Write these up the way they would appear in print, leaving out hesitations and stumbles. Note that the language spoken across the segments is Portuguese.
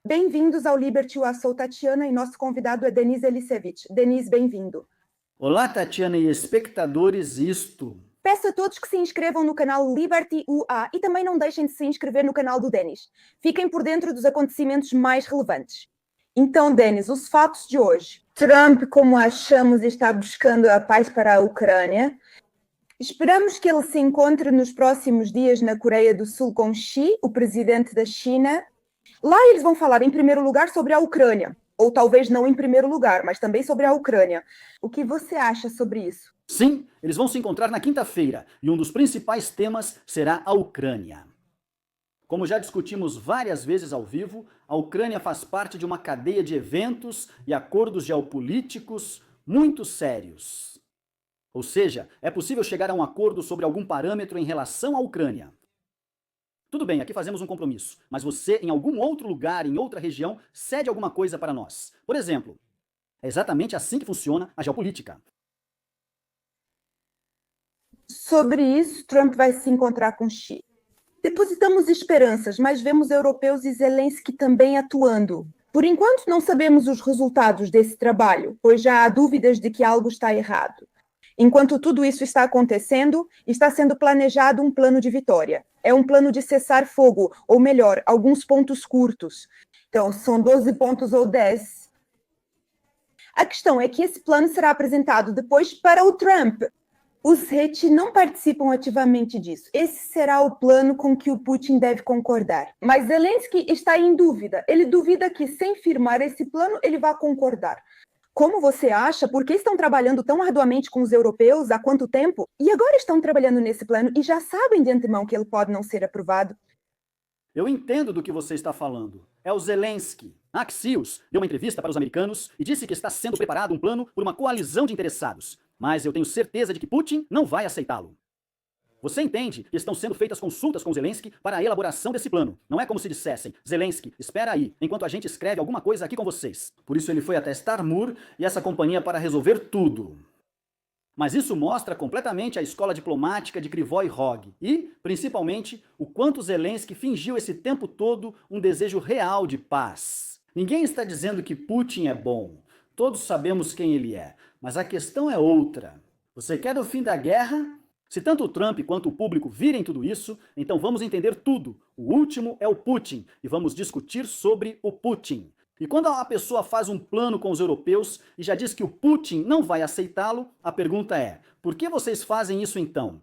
Bem-vindos ao Liberty. Eu sou Tatiana e nosso convidado é Denis Elisevich. Denis, bem-vindo. Olá, Tatiana e espectadores, isto. Peço a todos que se inscrevam no canal Liberty UA e também não deixem de se inscrever no canal do Denis. Fiquem por dentro dos acontecimentos mais relevantes. Então, Denis, os fatos de hoje. Trump, como achamos, está buscando a paz para a Ucrânia. Esperamos que ele se encontre nos próximos dias na Coreia do Sul com Xi, o presidente da China. Lá eles vão falar, em primeiro lugar, sobre a Ucrânia. Ou talvez não em primeiro lugar, mas também sobre a Ucrânia. O que você acha sobre isso? Sim, eles vão se encontrar na quinta-feira e um dos principais temas será a Ucrânia. Como já discutimos várias vezes ao vivo, a Ucrânia faz parte de uma cadeia de eventos e acordos geopolíticos muito sérios. Ou seja, é possível chegar a um acordo sobre algum parâmetro em relação à Ucrânia. Tudo bem, aqui fazemos um compromisso, mas você, em algum outro lugar, em outra região, cede alguma coisa para nós. Por exemplo, é exatamente assim que funciona a geopolítica. Sobre isso, Trump vai se encontrar com Xi. Depositamos esperanças, mas vemos europeus e Zelensky também atuando. Por enquanto, não sabemos os resultados desse trabalho, pois já há dúvidas de que algo está errado. Enquanto tudo isso está acontecendo, está sendo planejado um plano de vitória. É um plano de cessar fogo, ou melhor, alguns pontos curtos. Então, são 12 pontos ou 10. A questão é que esse plano será apresentado depois para o Trump. Os Heti não participam ativamente disso. Esse será o plano com que o Putin deve concordar. Mas Zelensky está em dúvida. Ele duvida que, sem firmar esse plano, ele vai concordar. Como você acha? Por que estão trabalhando tão arduamente com os europeus? Há quanto tempo? E agora estão trabalhando nesse plano e já sabem de antemão que ele pode não ser aprovado? Eu entendo do que você está falando. É o Zelensky. Axios deu uma entrevista para os americanos e disse que está sendo preparado um plano por uma coalizão de interessados. Mas eu tenho certeza de que Putin não vai aceitá-lo. Você entende que estão sendo feitas consultas com Zelensky para a elaboração desse plano. Não é como se dissessem, Zelensky, espera aí, enquanto a gente escreve alguma coisa aqui com vocês. Por isso ele foi até Starmur e essa companhia para resolver tudo. Mas isso mostra completamente a escola diplomática de Krivoi Rog e, principalmente, o quanto Zelensky fingiu esse tempo todo um desejo real de paz. Ninguém está dizendo que Putin é bom. Todos sabemos quem ele é. Mas a questão é outra. Você quer o fim da guerra? Se tanto o Trump quanto o público virem tudo isso, então vamos entender tudo. O último é o Putin e vamos discutir sobre o Putin. E quando a pessoa faz um plano com os europeus e já diz que o Putin não vai aceitá-lo, a pergunta é: por que vocês fazem isso então?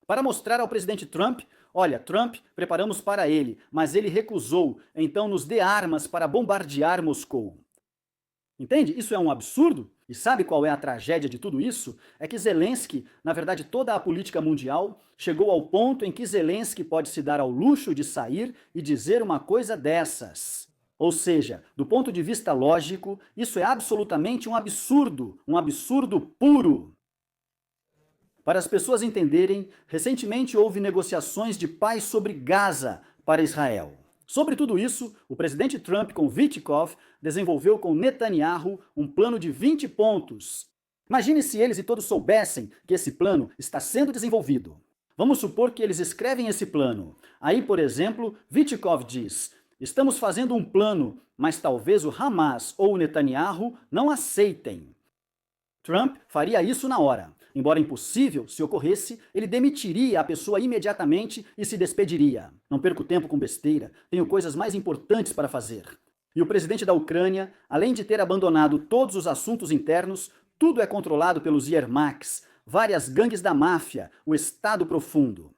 Para mostrar ao presidente Trump, olha, Trump, preparamos para ele, mas ele recusou, então nos dê armas para bombardear Moscou. Entende? Isso é um absurdo. E sabe qual é a tragédia de tudo isso? É que Zelensky, na verdade toda a política mundial, chegou ao ponto em que Zelensky pode se dar ao luxo de sair e dizer uma coisa dessas. Ou seja, do ponto de vista lógico, isso é absolutamente um absurdo puro. Para as pessoas entenderem, recentemente houve negociações de paz sobre Gaza para Israel. Sobre tudo isso, o presidente Trump com Witkoff desenvolveu com Netanyahu um plano de 20 pontos. Imagine se eles e todos soubessem que esse plano está sendo desenvolvido. Vamos supor que eles escrevem esse plano. Aí, por exemplo, Witkoff diz: estamos fazendo um plano, mas talvez o Hamas ou o Netanyahu não aceitem. Trump faria isso na hora. Embora impossível, se ocorresse, ele demitiria a pessoa imediatamente e se despediria. Não perco tempo com besteira, tenho coisas mais importantes para fazer. E o presidente da Ucrânia, além de ter abandonado todos os assuntos internos, tudo é controlado pelos Yermaks, várias gangues da máfia, o Estado Profundo.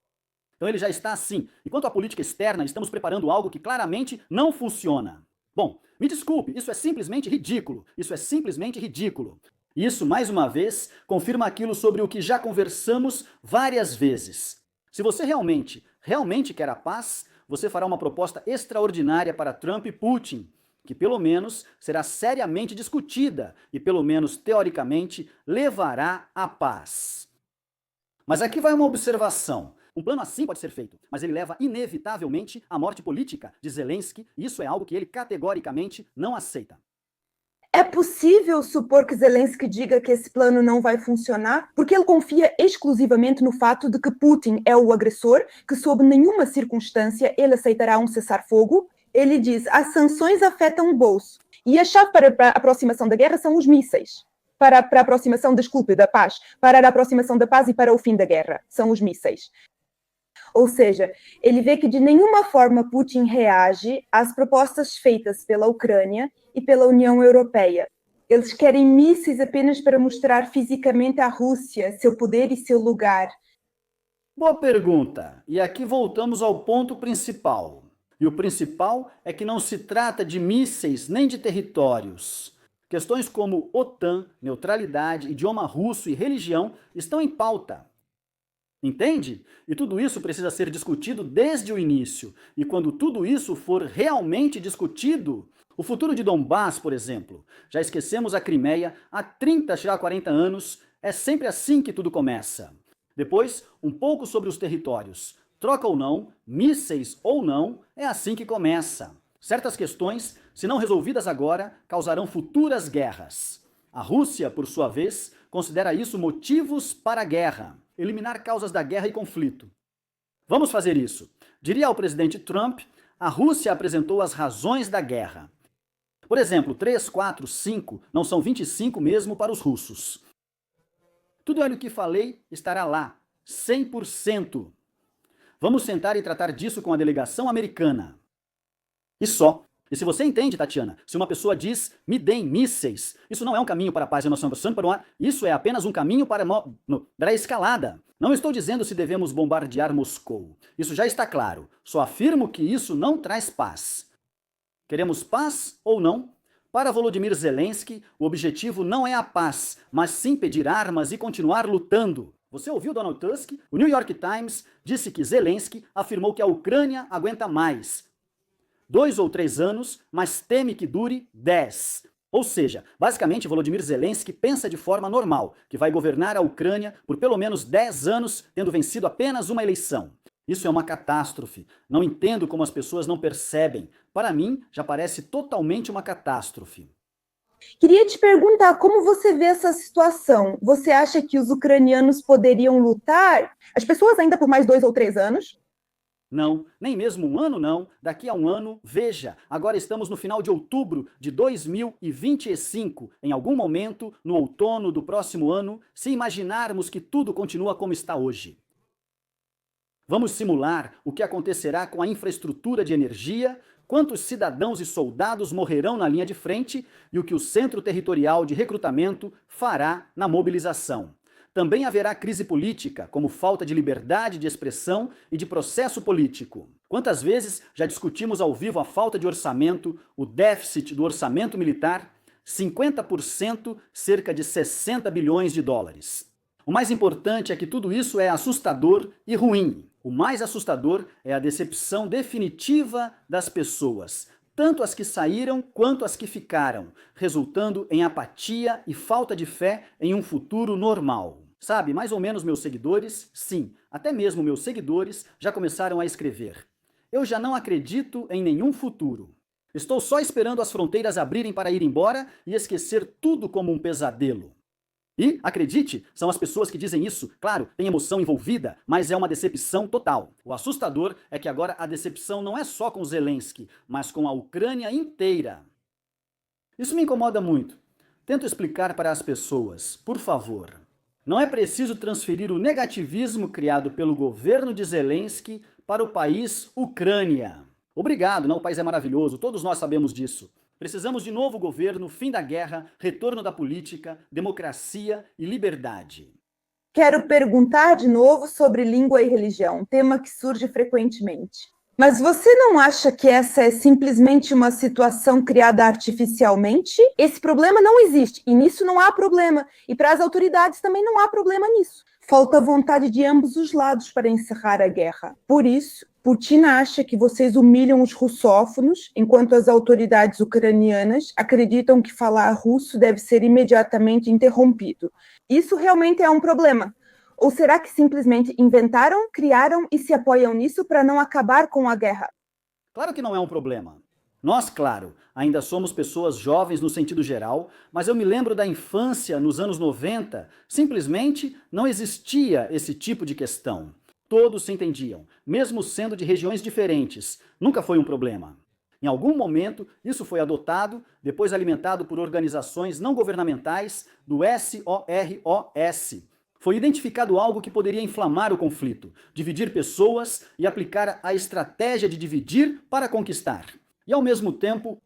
Então ele já está assim. E quanto à política externa, estamos preparando algo que claramente não funciona. Bom, me desculpe, isso é simplesmente ridículo. Isso, mais uma vez, confirma aquilo sobre o que já conversamos várias vezes. Se você realmente quer a paz, você fará uma proposta extraordinária para Trump e Putin, que pelo menos será seriamente discutida e pelo menos teoricamente levará à paz. Mas aqui vai uma observação. Um plano assim pode ser feito, mas ele leva inevitavelmente à morte política de Zelensky, e isso é algo que ele categoricamente não aceita. É possível supor que Zelensky diga que esse plano não vai funcionar porque ele confia exclusivamente no fato de que Putin é o agressor, que sob nenhuma circunstância ele aceitará um cessar-fogo? Ele diz: as sanções afetam o bolso. E a chave para a aproximação da guerra são os mísseis. Para a aproximação, desculpe, da paz. Para a aproximação da paz e para o fim da guerra. São os mísseis. Ou seja, ele vê que de nenhuma forma Putin reage às propostas feitas pela Ucrânia e pela União Europeia. Eles querem mísseis apenas para mostrar fisicamente à Rússia seu poder e seu lugar. Boa pergunta. E aqui voltamos ao ponto principal. E o principal é que não se trata de mísseis nem de territórios. Questões como OTAN, neutralidade, idioma russo e religião estão em pauta. Entende? E tudo isso precisa ser discutido desde o início. E quando tudo isso for realmente discutido, o futuro de Donbás, por exemplo, já esquecemos a Crimeia há 30, já 40 anos, é sempre assim que tudo começa. Depois, um pouco sobre os territórios. Troca ou não, mísseis ou não, é assim que começa. Certas questões, se não resolvidas agora, causarão futuras guerras. A Rússia, por sua vez, considera isso motivos para a guerra. Eliminar causas da guerra e conflito. Vamos fazer isso. Diria ao presidente Trump, a Rússia apresentou as razões da guerra. Por exemplo, 3, 4, 5 não são 25 mesmo para os russos. Tudo o que falei estará lá, 100%. Vamos sentar e tratar disso com a delegação americana. E só. E se você entende, Tatiana, se uma pessoa diz, me deem mísseis, isso não é um caminho para a paz e nós estamos para o ar, isso é apenas um caminho para a escalada. Não estou dizendo se devemos bombardear Moscou. Isso já está claro. Só afirmo que isso não traz paz. Queremos paz ou não? Para Volodymyr Zelensky, o objetivo não é a paz, mas sim pedir armas e continuar lutando. Você ouviu Donald Tusk? O New York Times disse que Zelensky afirmou que a Ucrânia aguenta mais 2 ou 3 anos, mas teme que dure 10. Ou seja, basicamente Volodymyr Zelensky pensa de forma normal, que vai governar a Ucrânia por pelo menos 10 anos, tendo vencido apenas uma eleição. Isso é uma catástrofe. Não entendo como as pessoas não percebem. Para mim, já parece totalmente uma catástrofe. Queria te perguntar, como você vê essa situação? Você acha que os ucranianos poderiam lutar, as pessoas ainda por mais 2 ou 3 anos? Não, nem mesmo um ano não. Daqui a um ano, veja, agora estamos no final de outubro de 2025. Em algum momento, no outono do próximo ano, se imaginarmos que tudo continua como está hoje. Vamos simular o que acontecerá com a infraestrutura de energia, quantos cidadãos e soldados morrerão na linha de frente e o que o Centro Territorial de Recrutamento fará na mobilização. Também haverá crise política, como falta de liberdade de expressão e de processo político. Quantas vezes já discutimos ao vivo a falta de orçamento, o déficit do orçamento militar, 50%, cerca de 60 bilhões de dólares. O mais importante é que tudo isso é assustador e ruim. O mais assustador é a decepção definitiva das pessoas, tanto as que saíram quanto as que ficaram, resultando em apatia e falta de fé em um futuro normal. Sabe, mais ou menos meus seguidores, sim, até mesmo meus seguidores já começaram a escrever. Eu já não acredito em nenhum futuro. Estou só esperando as fronteiras abrirem para ir embora e esquecer tudo como um pesadelo. E, acredite, são as pessoas que dizem isso. Claro, tem emoção envolvida, mas é uma decepção total. O assustador é que agora a decepção não é só com Zelensky, mas com a Ucrânia inteira. Isso me incomoda muito. Tento explicar para as pessoas, por favor. Não é preciso transferir o negativismo criado pelo governo de Zelensky para o país Ucrânia. Obrigado, não, o país é maravilhoso, todos nós sabemos disso. Precisamos de novo governo, fim da guerra, retorno da política, democracia e liberdade. Quero perguntar de novo sobre língua e religião, tema que surge frequentemente. Mas você não acha que essa é simplesmente uma situação criada artificialmente? Esse problema não existe, e nisso não há problema. E para as autoridades também não há problema nisso. Falta vontade de ambos os lados para encerrar a guerra. Por isso, Putin acha que vocês humilham os russófonos, enquanto as autoridades ucranianas acreditam que falar russo deve ser imediatamente interrompido. Isso realmente é um problema. Ou será que simplesmente inventaram, criaram e se apoiam nisso para não acabar com a guerra? Claro que não é um problema. Nós, claro, ainda somos pessoas jovens no sentido geral, mas eu me lembro da infância nos anos 90, simplesmente não existia esse tipo de questão. Todos se entendiam, mesmo sendo de regiões diferentes. Nunca foi um problema. Em algum momento, isso foi adotado, depois alimentado por organizações não governamentais do SOROS. Foi identificado algo que poderia inflamar o conflito, dividir pessoas e aplicar a estratégia de dividir para conquistar. E ao mesmo tempo,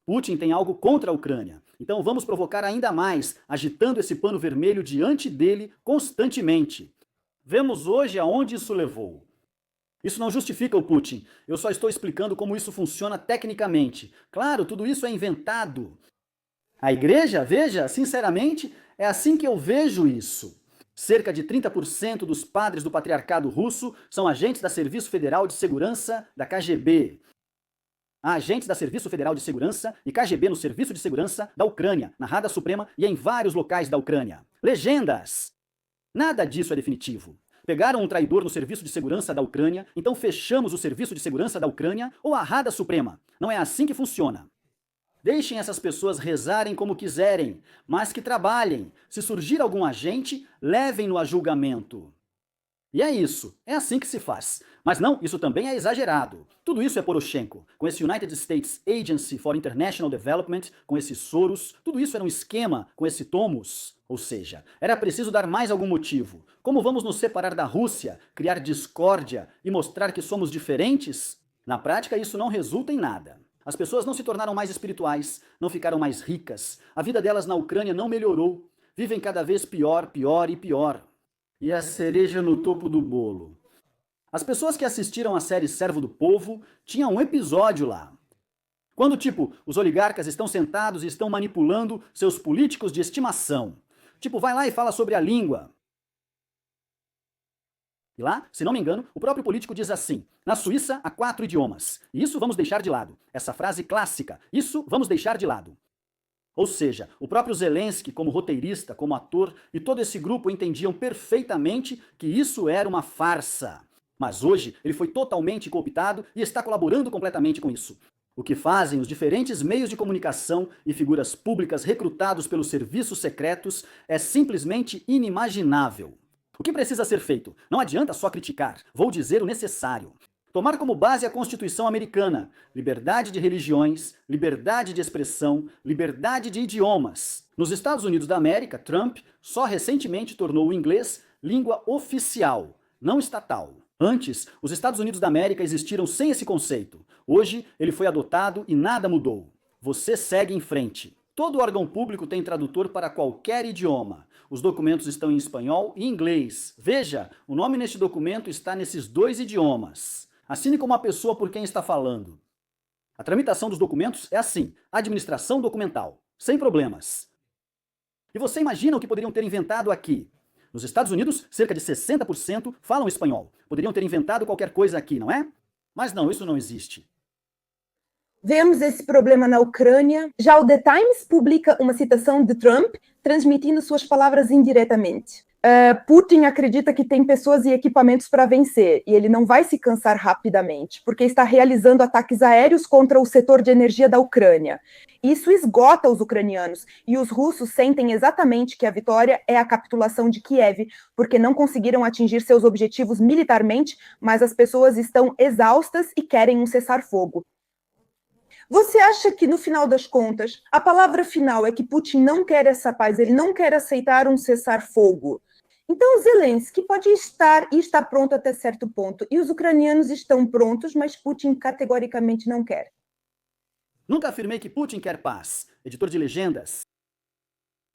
Putin tem algo contra a Ucrânia. Então vamos provocar ainda mais, agitando esse pano vermelho diante dele constantemente. Vemos hoje aonde isso levou. Isso não justifica o Putin. Eu só estou explicando como isso funciona tecnicamente. Claro, tudo isso é inventado. A igreja, veja, sinceramente, é assim que eu vejo isso. Cerca de 30% dos padres do patriarcado russo são agentes da Serviço Federal de Segurança, da KGB. Há agentes da Serviço Federal de Segurança e KGB no Serviço de Segurança da Ucrânia, na Rada Suprema e em vários locais da Ucrânia. Legendas! Nada disso é definitivo. Pegaram um traidor no Serviço de Segurança da Ucrânia, então fechamos o Serviço de Segurança da Ucrânia ou a Rada Suprema. Não é assim que funciona. Deixem essas pessoas rezarem como quiserem, mas que trabalhem. Se surgir algum agente, levem-no a julgamento. E é isso, é assim que se faz. Mas não, isso também é exagerado. Tudo isso é Poroshenko, com esse United States Agency for International Development, com esse Soros, tudo isso era um esquema com esse Tomos. Ou seja, era preciso dar mais algum motivo. Como vamos nos separar da Rússia, criar discórdia e mostrar que somos diferentes? Na prática, isso não resulta em nada. As pessoas não se tornaram mais espirituais, não ficaram mais ricas, a vida delas na Ucrânia não melhorou, vivem cada vez pior, pior e pior. E a cereja no topo do bolo. As pessoas que assistiram à série Servo do Povo tinham um episódio lá. Quando, tipo, os oligarcas estão sentados e estão manipulando seus políticos de estimação. Tipo, vai lá e fala sobre a língua. E lá, se não me engano, o próprio político diz assim: na Suíça há 4 idiomas. E isso vamos deixar de lado. Essa frase clássica, isso vamos deixar de lado. Ou seja, o próprio Zelensky, como roteirista, como ator, e todo esse grupo entendiam perfeitamente que isso era uma farsa. Mas hoje ele foi totalmente cooptado e está colaborando completamente com isso. O que fazem os diferentes meios de comunicação e figuras públicas recrutados pelos serviços secretos é simplesmente inimaginável. O que precisa ser feito? Não adianta só criticar, vou dizer o necessário. Tomar como base a Constituição americana, liberdade de religiões, liberdade de expressão, liberdade de idiomas. Nos Estados Unidos da América, Trump só recentemente tornou o inglês língua oficial, não estatal. Antes, os Estados Unidos da América existiram sem esse conceito. Hoje, ele foi adotado e nada mudou. Você segue em frente. Todo órgão público tem tradutor para qualquer idioma. Os documentos estão em espanhol e inglês. Veja, o nome neste documento está nesses 2 idiomas. Assine como a pessoa por quem está falando. A tramitação dos documentos é assim, administração documental, sem problemas. E você imagina o que poderiam ter inventado aqui? Nos Estados Unidos, cerca de 60% falam espanhol. Poderiam ter inventado qualquer coisa aqui, não é? Mas não, isso não existe. Vemos esse problema na Ucrânia. Já o The Times publica uma citação de Trump, transmitindo suas palavras indiretamente. Putin acredita que tem pessoas e equipamentos para vencer, e ele não vai se cansar rapidamente, porque está realizando ataques aéreos contra o setor de energia da Ucrânia. Isso esgota os ucranianos, e os russos sentem exatamente que a vitória é a capitulação de Kiev, porque não conseguiram atingir seus objetivos militarmente, mas as pessoas estão exaustas e querem um cessar-fogo. Você acha que, no final das contas, a palavra final é que Putin não quer essa paz, ele não quer aceitar um cessar-fogo? Então, Zelensky pode estar e está pronto até certo ponto, e os ucranianos estão prontos, mas Putin categoricamente não quer. Nunca afirmei que Putin quer paz, editor de legendas.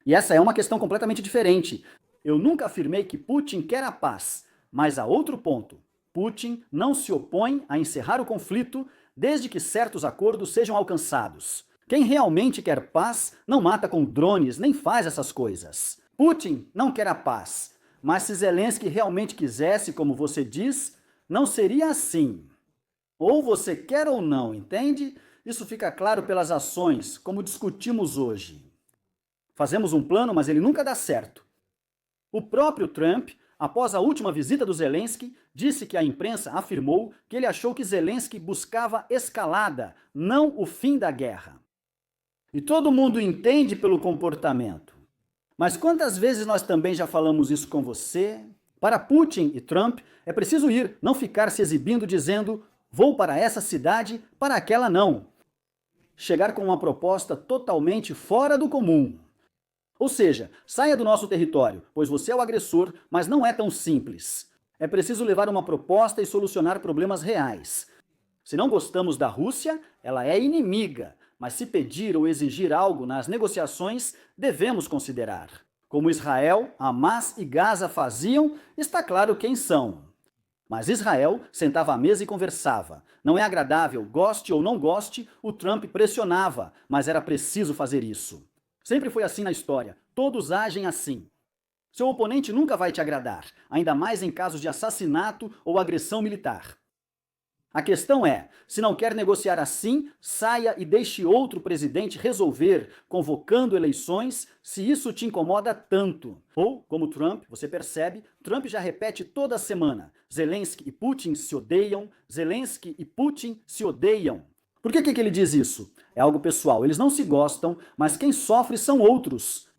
E essa é uma questão completamente diferente. Eu nunca afirmei que Putin quer a paz, mas há outro ponto. Putin não se opõe a encerrar o conflito desde que certos acordos sejam alcançados. Quem realmente quer paz não mata com drones nem faz essas coisas. Putin não quer a paz. Mas se Zelensky realmente quisesse, como você diz, não seria assim. Ou você quer ou não, entende? Isso fica claro pelas ações, como discutimos hoje. Fazemos um plano, mas ele nunca dá certo. O próprio Trump, após a última visita do Zelensky, disse que a imprensa afirmou que ele achou que Zelensky buscava escalada, não o fim da guerra. E todo mundo entende pelo comportamento. Mas quantas vezes nós também já falamos isso com você? Para Putin e Trump, é preciso ir, não ficar se exibindo dizendo Vou para essa cidade, para aquela não. Chegar com uma proposta totalmente fora do comum. Ou seja, saia do nosso território, pois você é o agressor, mas não é tão simples. É preciso levar uma proposta e solucionar problemas reais. Se não gostamos da Rússia, ela é inimiga, mas se pedir ou exigir algo nas negociações, devemos considerar. Como Israel, Hamas e Gaza faziam, está claro quem são. Mas Israel sentava à mesa e conversava. Não é agradável, goste ou não goste, o Trump pressionava, mas era preciso fazer isso. Sempre foi assim na história, todos agem assim. Seu oponente nunca vai te agradar, ainda mais em casos de assassinato ou agressão militar. A questão é, se não quer negociar assim, saia e deixe outro presidente resolver, convocando eleições, se isso te incomoda tanto. Ou, como Trump, você percebe, Trump já repete toda semana, Zelensky e Putin se odeiam, Zelensky e Putin se odeiam. Por que ele diz isso? É algo pessoal, eles não se gostam, mas quem sofre são outros.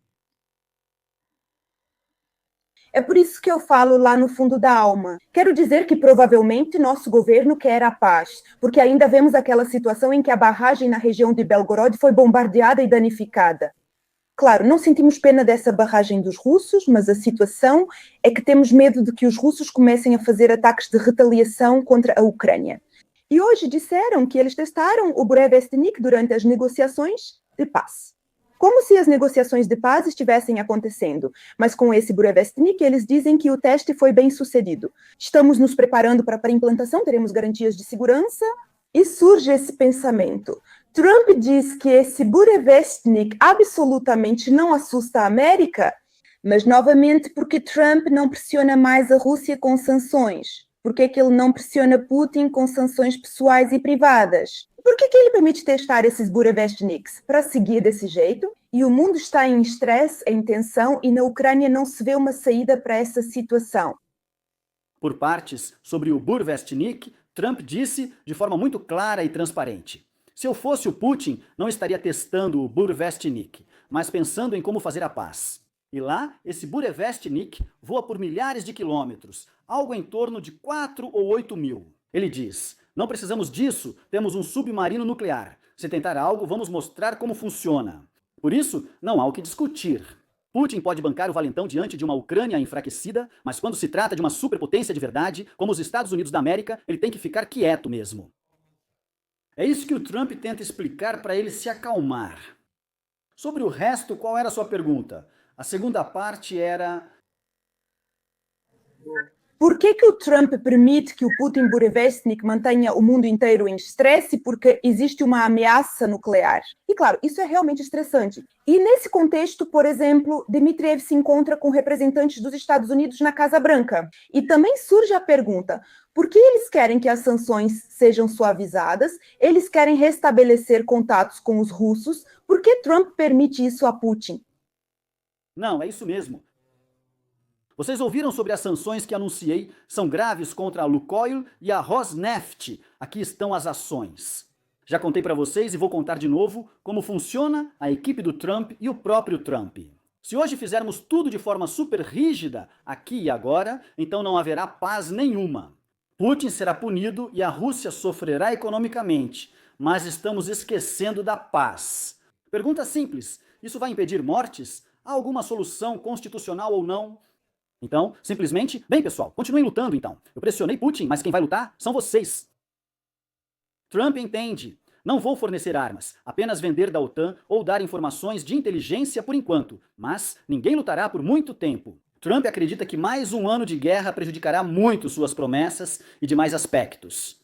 É por isso que eu falo lá no fundo da alma. Quero dizer que provavelmente nosso governo quer a paz, porque ainda vemos aquela situação em que a barragem na região de Belgorod foi bombardeada e danificada. Claro, não sentimos pena dessa barragem dos russos, mas a situação é que temos medo de que os russos comecem a fazer ataques de retaliação contra a Ucrânia. E hoje disseram que eles testaram o Burevestnik durante as negociações de paz. Como se as negociações de paz estivessem acontecendo, mas com esse Burevestnik eles dizem que o teste foi bem sucedido. Estamos nos preparando para a implantação, teremos garantias de segurança, e surge esse pensamento. Trump diz que esse Burevestnik absolutamente não assusta a América, mas novamente porque Trump não pressiona mais a Rússia com sanções. Por que ele não pressiona Putin com sanções pessoais e privadas? Por que ele permite testar esses Burevestniks? Para seguir desse jeito? E o mundo está em estresse, em tensão, e na Ucrânia não se vê uma saída para essa situação. Por partes, sobre o Burevestnik, Trump disse de forma muito clara e transparente: se eu fosse o Putin, não estaria testando o Burevestnik, mas pensando em como fazer a paz. E lá, esse Burevestnik voa por milhares de quilômetros, algo em torno de 4 ou 8 mil. Ele diz: não precisamos disso, temos um submarino nuclear. Se tentar algo, vamos mostrar como funciona. Por isso, não há o que discutir. Putin pode bancar o valentão diante de uma Ucrânia enfraquecida, mas quando se trata de uma superpotência de verdade, como os Estados Unidos da América, ele tem que ficar quieto mesmo. É isso que o Trump tenta explicar para ele se acalmar. Sobre o resto, qual era a sua pergunta? A segunda parte era... Por que o Trump permite que o Putin Burevestnik mantenha o mundo inteiro em estresse? Porque existe uma ameaça nuclear. E claro, isso é realmente estressante. E nesse contexto, por exemplo, Dmitriev se encontra com representantes dos Estados Unidos na Casa Branca. E também surge a pergunta, por que eles querem que as sanções sejam suavizadas? Eles querem restabelecer contatos com os russos? Por que Trump permite isso a Putin? Não, é isso mesmo. Vocês ouviram sobre as sanções que anunciei? São graves contra a Lukoil e a Rosneft. Aqui estão as ações. Já contei para vocês e vou contar de novo como funciona a equipe do Trump e o próprio Trump. Se hoje fizermos tudo de forma super rígida, aqui e agora, então não haverá paz nenhuma. Putin será punido e a Rússia sofrerá economicamente, mas estamos esquecendo da paz. Pergunta simples: isso vai impedir mortes? Há alguma solução constitucional ou não? Então, simplesmente, bem pessoal, continuem lutando então. Eu pressionei Putin, mas quem vai lutar são vocês. Trump entende. Não vou fornecer armas, apenas vender da OTAN ou dar informações de inteligência por enquanto, mas ninguém lutará por muito tempo. Trump acredita que mais um ano de guerra prejudicará muito suas promessas e demais aspectos.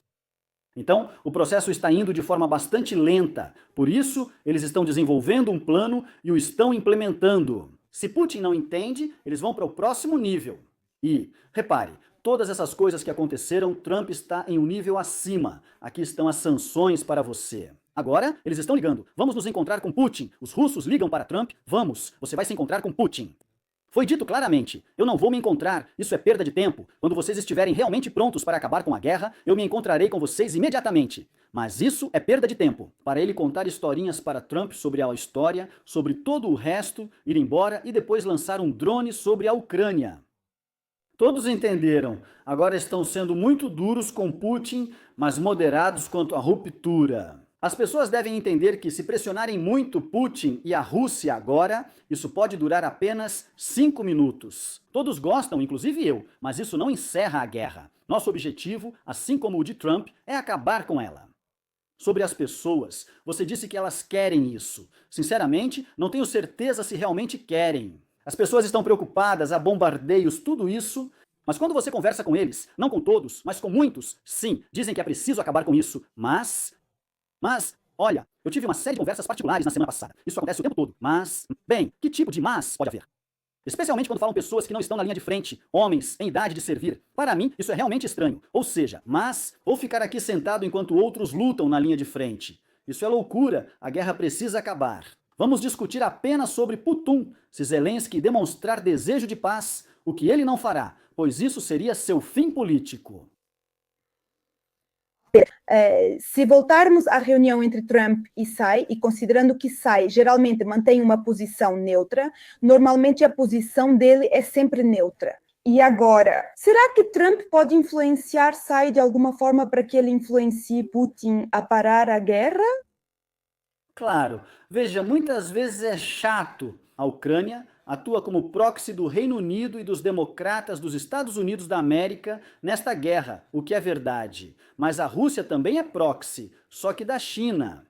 Então, o processo está indo de forma bastante lenta, por isso eles estão desenvolvendo um plano e o estão implementando. Se Putin não entende, eles vão para o próximo nível. E, repare, todas essas coisas que aconteceram, Trump está em um nível acima. Aqui estão as sanções para você. Agora, eles estão ligando. Vamos nos encontrar com Putin. Os russos ligam para Trump. Vamos, você vai se encontrar com Putin. Foi dito claramente, eu não vou me encontrar, isso é perda de tempo. Quando vocês estiverem realmente prontos para acabar com a guerra, eu me encontrarei com vocês imediatamente. Mas isso é perda de tempo. Para ele contar historinhas para Trump sobre a história, sobre todo o resto, ir embora e depois lançar um drone sobre a Ucrânia. Todos entenderam. Agora estão sendo muito duros com Putin, mas moderados quanto à ruptura. As pessoas devem entender que, se pressionarem muito Putin e a Rússia agora, isso pode durar apenas 5 minutos. Todos gostam, inclusive eu, mas isso não encerra a guerra. Nosso objetivo, assim como o de Trump, é acabar com ela. Sobre as pessoas, você disse que elas querem isso. Sinceramente, não tenho certeza se realmente querem. As pessoas estão preocupadas, há bombardeios, tudo isso. Mas quando você conversa com eles, não com todos, mas com muitos, sim, dizem que é preciso acabar com isso. Mas, olha, eu tive uma série de conversas particulares na semana passada. Isso acontece o tempo todo. Bem, que tipo de mas pode haver? Especialmente quando falam pessoas que não estão na linha de frente, homens em idade de servir. Para mim, isso é realmente estranho. Ou seja, ou ficar aqui sentado enquanto outros lutam na linha de frente. Isso é loucura, a guerra precisa acabar. Vamos discutir apenas sobre Putin, se Zelensky demonstrar desejo de paz, o que ele não fará, pois isso seria seu fim político. Se voltarmos à reunião entre Trump e Tsai, e considerando que Tsai geralmente mantém uma posição neutra, normalmente a posição dele é sempre neutra. E agora, será que Trump pode influenciar Tsai de alguma forma para que ele influencie Putin a parar a guerra? Claro, veja, muitas vezes é chato. A Ucrânia atua como proxy do Reino Unido e dos democratas dos Estados Unidos da América nesta guerra, o que é verdade. Mas a Rússia também é proxy, só que da China.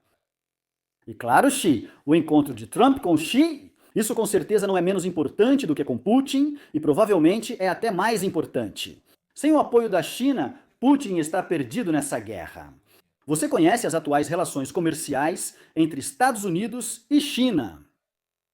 E claro, Xi, o encontro de Trump com Xi, isso com certeza não é menos importante do que com Putin e provavelmente é até mais importante. Sem o apoio da China, Putin está perdido nessa guerra. Você conhece as atuais relações comerciais entre Estados Unidos e China.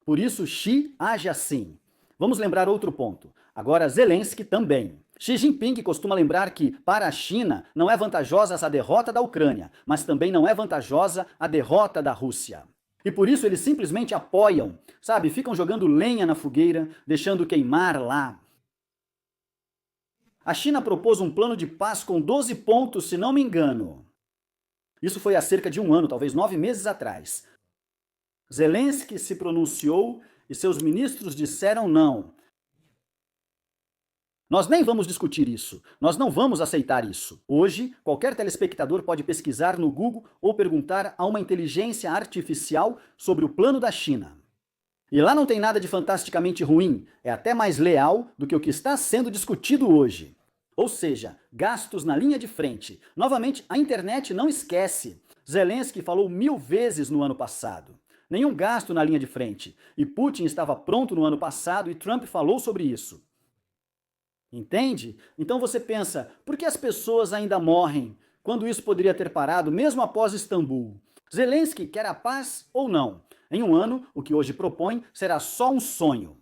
Por isso, Xi age assim. Vamos lembrar outro ponto. Agora, Zelensky também. Xi Jinping costuma lembrar que, para a China, não é vantajosa essa derrota da Ucrânia, mas também não é vantajosa a derrota da Rússia. E por isso eles simplesmente apoiam, sabe? Ficam jogando lenha na fogueira, deixando queimar lá. A China propôs um plano de paz com 12 pontos, se não me engano. Isso foi há cerca de 1 ano, talvez 9 meses atrás. Zelensky se pronunciou e seus ministros disseram não. Nós nem vamos discutir isso, nós não vamos aceitar isso. Hoje, qualquer telespectador pode pesquisar no Google ou perguntar a uma inteligência artificial sobre o plano da China. E lá não tem nada de fantasticamente ruim, é até mais leal do que o que está sendo discutido hoje. Ou seja, gastos na linha de frente. Novamente, a internet não esquece. Zelensky falou 1000 vezes no ano passado. Nenhum gasto na linha de frente. E Putin estava pronto no ano passado e Trump falou sobre isso. Entende? Então você pensa, por que as pessoas ainda morrem, quando isso poderia ter parado mesmo após Istambul? Zelensky quer a paz ou não? Em 1 ano, o que hoje propõe será só um sonho.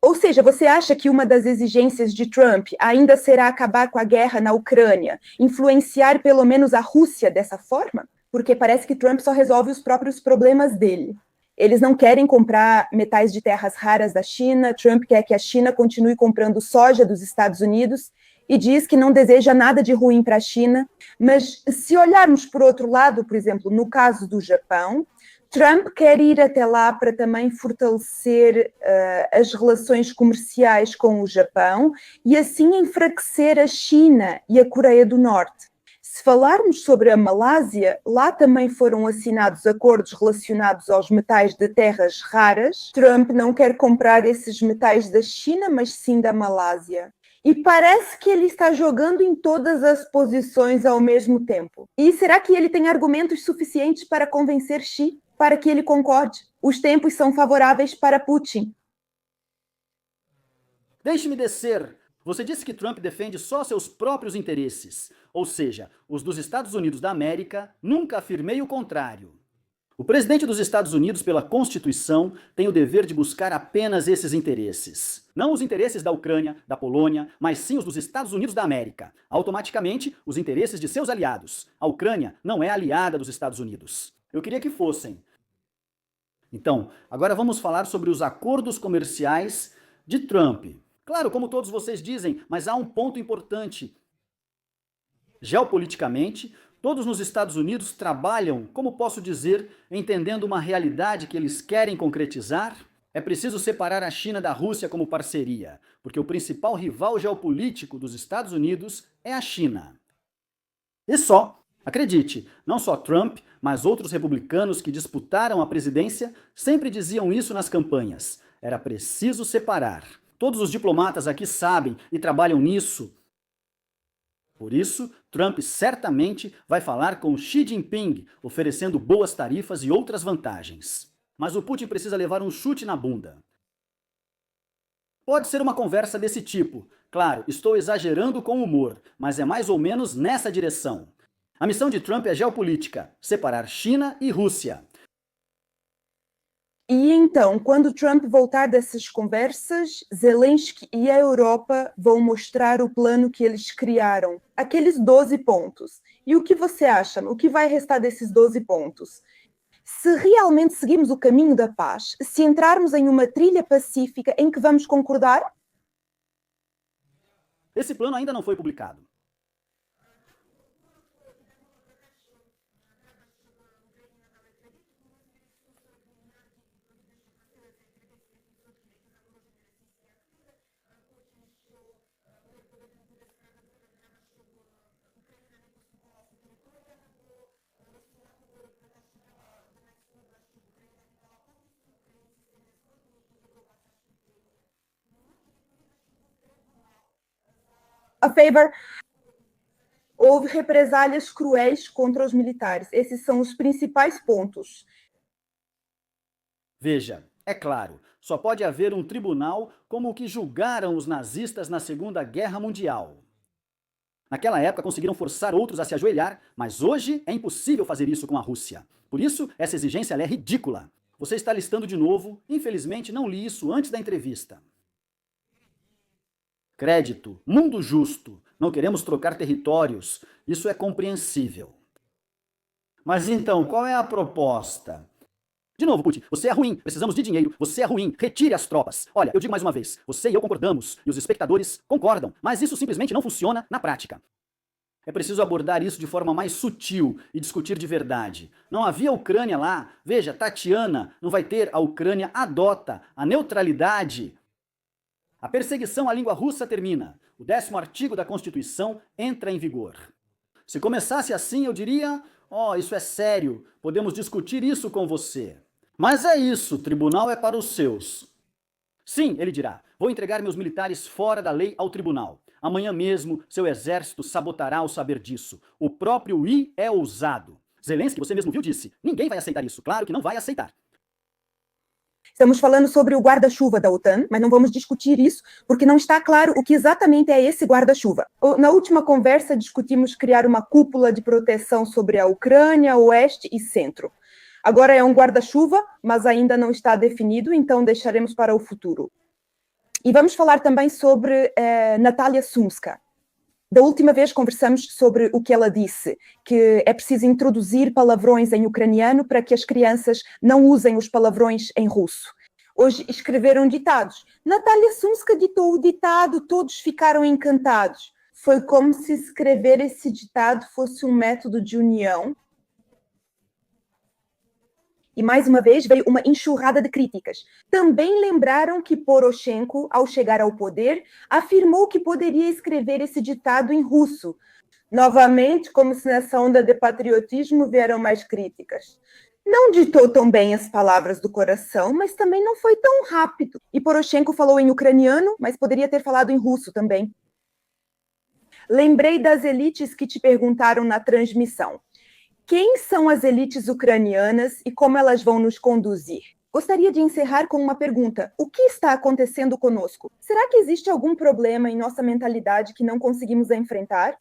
Ou seja, você acha que uma das exigências de Trump ainda será acabar com a guerra na Ucrânia, influenciar pelo menos a Rússia dessa forma? Porque parece que Trump só resolve os próprios problemas dele. Eles não querem comprar metais de terras raras da China, Trump quer que a China continue comprando soja dos Estados Unidos e diz que não deseja nada de ruim para a China. Mas se olharmos por outro lado, por exemplo, no caso do Japão, Trump quer ir até lá para também fortalecer as relações comerciais com o Japão e assim enfraquecer a China e a Coreia do Norte. Se falarmos sobre a Malásia, lá também foram assinados acordos relacionados aos metais de terras raras. Trump não quer comprar esses metais da China, mas sim da Malásia. E parece que ele está jogando em todas as posições ao mesmo tempo. E será que ele tem argumentos suficientes para convencer Xi para que ele concorde? Os tempos são favoráveis para Putin. Deixe-me descer. Você disse que Trump defende só seus próprios interesses, ou seja, os dos Estados Unidos da América. Nunca afirmei o contrário. O presidente dos Estados Unidos, pela Constituição, tem o dever de buscar apenas esses interesses. Não os interesses da Ucrânia, da Polônia, mas sim os dos Estados Unidos da América. Automaticamente, os interesses de seus aliados. A Ucrânia não é aliada dos Estados Unidos. Eu queria que fossem. Então, agora vamos falar sobre os acordos comerciais de Trump. Claro, como todos vocês dizem, mas há um ponto importante. Geopoliticamente, todos nos Estados Unidos trabalham, como posso dizer, entendendo uma realidade que eles querem concretizar. É preciso separar a China da Rússia como parceria, porque o principal rival geopolítico dos Estados Unidos é a China. E só. Acredite, não só Trump, mas outros republicanos que disputaram a presidência sempre diziam isso nas campanhas. Era preciso separar. Todos os diplomatas aqui sabem e trabalham nisso. Por isso, Trump certamente vai falar com Xi Jinping, oferecendo boas tarifas e outras vantagens. Mas o Putin precisa levar um chute na bunda. Pode ser uma conversa desse tipo. Claro, estou exagerando com humor, mas é mais ou menos nessa direção. A missão de Trump é geopolítica, separar China e Rússia. E então, quando Trump voltar dessas conversas, Zelensky e a Europa vão mostrar o plano que eles criaram, aqueles 12 pontos. E o que você acha? O que vai restar desses 12 pontos? Se realmente seguirmos o caminho da paz, se entrarmos em uma trilha pacífica em que vamos concordar? Esse plano ainda não foi publicado. A favor, houve represálias cruéis contra os militares. Esses são os principais pontos. Veja, é claro, só pode haver um tribunal como o que julgaram os nazistas na Segunda Guerra Mundial. Naquela época conseguiram forçar outros a se ajoelhar, mas hoje é impossível fazer isso com a Rússia. Por isso, essa exigência é ridícula. Você está listando de novo, infelizmente não li isso antes da entrevista. Crédito, mundo justo, não queremos trocar territórios, isso é compreensível. Mas então, qual é a proposta? De novo, Putin, você é ruim, precisamos de dinheiro, você é ruim, retire as tropas. Olha, eu digo mais uma vez, você e eu concordamos, e os espectadores concordam, mas isso simplesmente não funciona na prática. É preciso abordar isso de forma mais sutil e discutir de verdade. Não havia Ucrânia lá, veja, Tatiana não vai ter, a Ucrânia adota a neutralidade. A perseguição à língua russa termina. O 10º artigo da Constituição entra em vigor. Se começasse assim, eu diria, isso é sério, podemos discutir isso com você. Mas é isso, o tribunal é para os seus. Sim, ele dirá, vou entregar meus militares fora da lei ao tribunal. Amanhã mesmo, seu exército sabotará o saber disso. O próprio I é ousado. Zelensky, você mesmo viu, disse, ninguém vai aceitar isso, claro que não vai aceitar. Estamos falando sobre o guarda-chuva da OTAN, mas não vamos discutir isso, porque não está claro o que exatamente é esse guarda-chuva. Na última conversa, discutimos criar uma cúpula de proteção sobre a Ucrânia, Oeste e Centro. Agora é um guarda-chuva, mas ainda não está definido, então deixaremos para o futuro. E vamos falar também sobre Natalia Sumska. Da última vez conversamos sobre o que ela disse, que é preciso introduzir palavrões em ucraniano para que as crianças não usem os palavrões em russo. Hoje escreveram ditados. Natalia Sumska ditou o ditado, todos ficaram encantados. Foi como se escrever esse ditado fosse um método de união. E mais uma vez veio uma enxurrada de críticas. Também lembraram que Poroshenko, ao chegar ao poder, afirmou que poderia escrever esse ditado em russo. Novamente, como se nessa onda de patriotismo vieram mais críticas. Não ditou tão bem as palavras do coração, mas também não foi tão rápido. E Poroshenko falou em ucraniano, mas poderia ter falado em russo também. Lembrei das elites que te perguntaram na transmissão. Quem são as elites ucranianas e como elas vão nos conduzir? Gostaria de encerrar com uma pergunta. O que está acontecendo conosco? Será que existe algum problema em nossa mentalidade que não conseguimos enfrentar?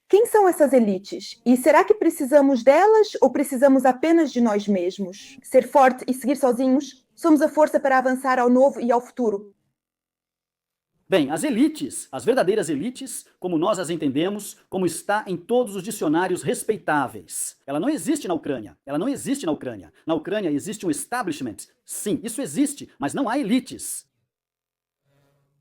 Quem são essas elites? E será que precisamos delas ou precisamos apenas de nós mesmos? Ser forte e seguir sozinhos? Somos a força para avançar ao novo e ao futuro. Bem, as elites, as verdadeiras elites, como nós as entendemos, como está em todos os dicionários respeitáveis. Ela não existe na Ucrânia. Ela não existe na Ucrânia. Na Ucrânia existe um establishment. Sim, isso existe, mas não há elites.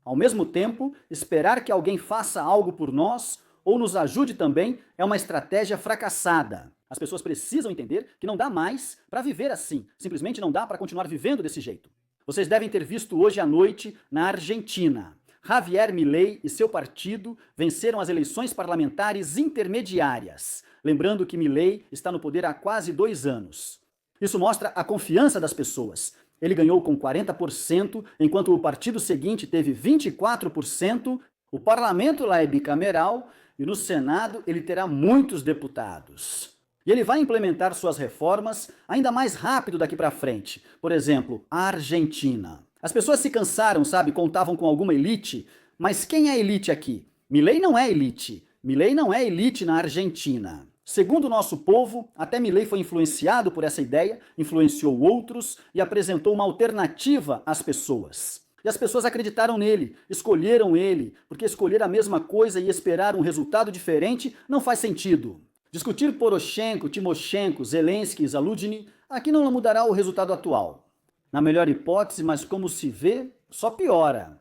Ao mesmo tempo, esperar que alguém faça algo por nós ou nos ajude também é uma estratégia fracassada. As pessoas precisam entender que não dá mais para viver assim. Simplesmente não dá para continuar vivendo desse jeito. Vocês devem ter visto hoje à noite na Argentina. Javier Milei e seu partido venceram as eleições parlamentares intermediárias. Lembrando que Milei está no poder há quase 2 anos. Isso mostra a confiança das pessoas. Ele ganhou com 40%, enquanto o partido seguinte teve 24%. O parlamento lá é bicameral e no Senado ele terá muitos deputados. E ele vai implementar suas reformas ainda mais rápido daqui para frente. Por exemplo, a Argentina. As pessoas se cansaram, sabe? Contavam com alguma elite. Mas quem é elite aqui? Milei não é elite. Milei não é elite na Argentina. Segundo o nosso povo, até Milei foi influenciado por essa ideia, influenciou outros e apresentou uma alternativa às pessoas. E as pessoas acreditaram nele, escolheram ele, porque escolher a mesma coisa e esperar um resultado diferente não faz sentido. Discutir Poroshenko, Timoshenko, Zelensky e Zaludny aqui não mudará o resultado atual. Na melhor hipótese, mas como se vê, só piora.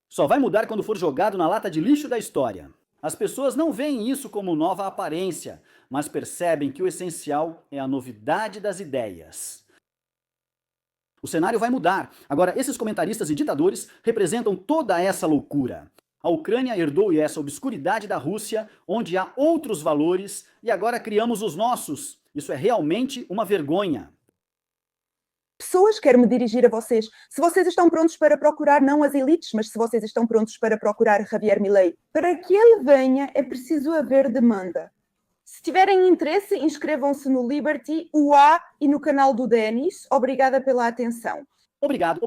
Só vai mudar quando for jogado na lata de lixo da história. As pessoas não veem isso como nova aparência, mas percebem que o essencial é a novidade das ideias. O cenário vai mudar. Agora, esses comentaristas e ditadores representam toda essa loucura. A Ucrânia herdou essa obscuridade da Rússia, onde há outros valores, e agora criamos os nossos. Isso é realmente uma vergonha. Pessoas, quero me dirigir a vocês. Se vocês estão prontos para procurar não as elites, mas se vocês estão prontos para procurar Javier Milei, para que ele venha é preciso haver demanda. Se tiverem interesse, inscrevam-se no Liberty, UA e no canal do Denis. Obrigada pela atenção. Obrigado.